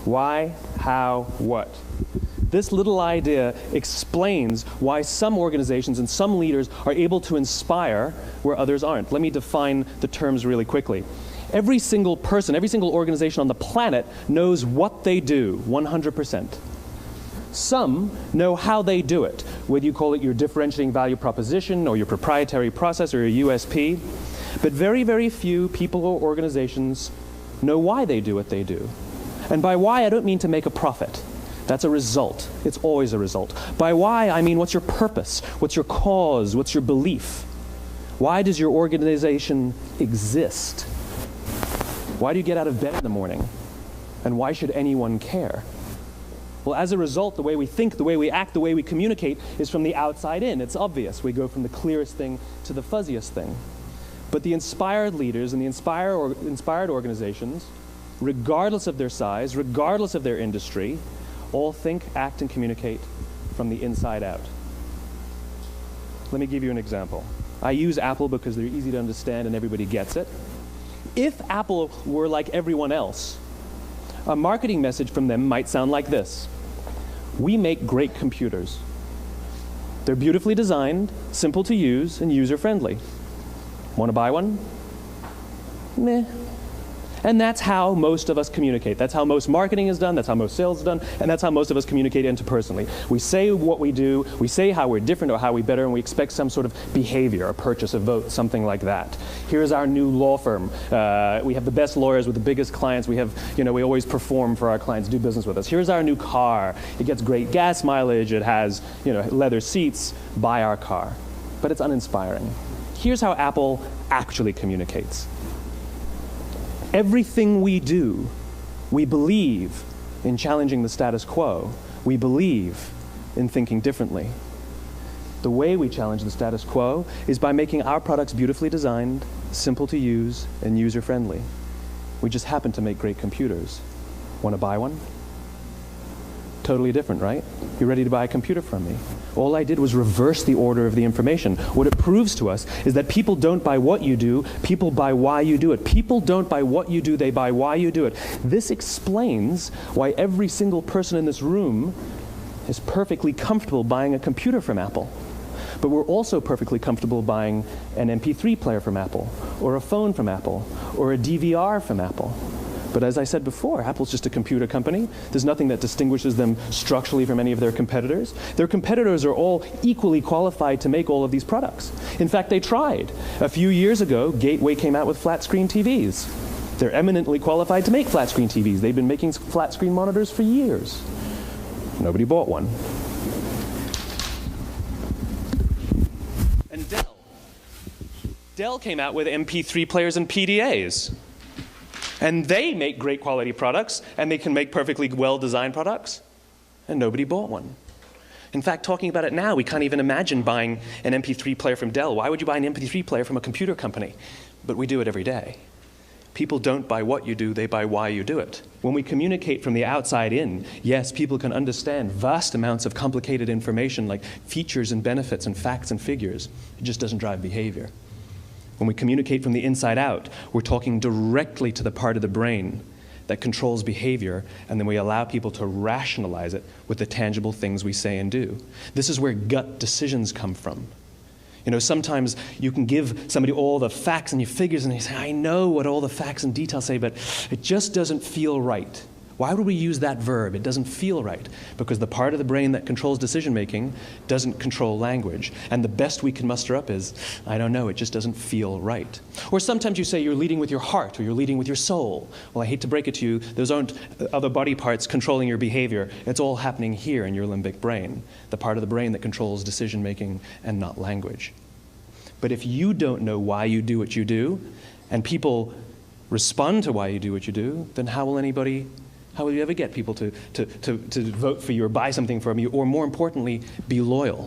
Why, how, what? This little idea explains why some organizations and some leaders are able to inspire where others aren't. Let me define the terms really quickly. Every single person, every single organization on the planet knows what they do, 100%. Some know how they do it, whether you call it your differentiating value proposition or your proprietary process or your USP. But very, very few people or organizations know why they do what they do. And by why, I don't mean to make a profit. That's a result. It's always a result. By why, I mean what's your purpose? What's your cause? What's your belief? Why does your organization exist? Why do you get out of bed in the morning? And why should anyone care? Well, as a result, the way we think, the way we act, the way we communicate is from the outside in. It's obvious. We go from the clearest thing to the fuzziest thing. But the inspired leaders and the inspired organizations, regardless of their size, regardless of their industry, all think, act, and communicate from the inside out. Let me give you an example. I use Apple because they're easy to understand and everybody gets it. If Apple were like everyone else, a marketing message from them might sound like this. We make great computers. They're beautifully designed, simple to use, and user-friendly. Want to buy one? Meh. And that's how most of us communicate. That's how most marketing is done, that's how most sales is done, and that's how most of us communicate interpersonally. We say what we do, we say how we're different or how we're better, and we expect some sort of behavior, a purchase, a vote, something like that. Here's our new law firm. We have the best lawyers with the biggest clients. We have, we always perform for our clients, do business with us. Here's our new car. It gets great gas mileage. It has, leather seats. Buy our car. But it's uninspiring. Here's how Apple actually communicates. Everything we do, we believe in challenging the status quo. We believe in thinking differently. The way we challenge the status quo is by making our products beautifully designed, simple to use, and user-friendly. We just happen to make great computers. Want to buy one? Totally different, right? You're ready to buy a computer from me. All I did was reverse the order of the information. What it proves to us is that people don't buy what you do, people buy why you do it. People don't buy what you do, they buy why you do it. This explains why every single person in this room is perfectly comfortable buying a computer from Apple. But we're also perfectly comfortable buying an MP3 player from Apple, or a phone from Apple, or a DVR from Apple. But as I said before, Apple's just a computer company. There's nothing that distinguishes them structurally from any of their competitors. Their competitors are all equally qualified to make all of these products. In fact, they tried. A few years ago, Gateway came out with flat-screen TVs. They're eminently qualified to make flat-screen TVs. They've been making flat-screen monitors for years. Nobody bought one. And Dell came out with MP3 players and PDAs. And they make great quality products, and they can make perfectly well-designed products, and nobody bought one. In fact, talking about it now, we can't even imagine buying an MP3 player from Dell. Why would you buy an MP3 player from a computer company? But we do it every day. People don't buy what you do, they buy why you do it. When we communicate from the outside in, yes, people can understand vast amounts of complicated information like features and benefits and facts and figures. It just doesn't drive behavior. When we communicate from the inside out, we're talking directly to the part of the brain that controls behavior, and then we allow people to rationalize it with the tangible things we say and do. This is where gut decisions come from. Sometimes you can give somebody all the facts and your figures, and they say, I know what all the facts and details say, but it just doesn't feel right. Why would we use that verb? It doesn't feel right. Because the part of the brain that controls decision-making doesn't control language. And the best we can muster up is, I don't know, it just doesn't feel right. Or sometimes you say you're leading with your heart or you're leading with your soul. Well, I hate to break it to you, those aren't other body parts controlling your behavior. It's all happening here in your limbic brain, the part of the brain that controls decision-making and not language. But if you don't know why you do what you do, and people respond to why you do what you do, then how will you ever get people to vote for you or buy something from you, or more importantly, be loyal?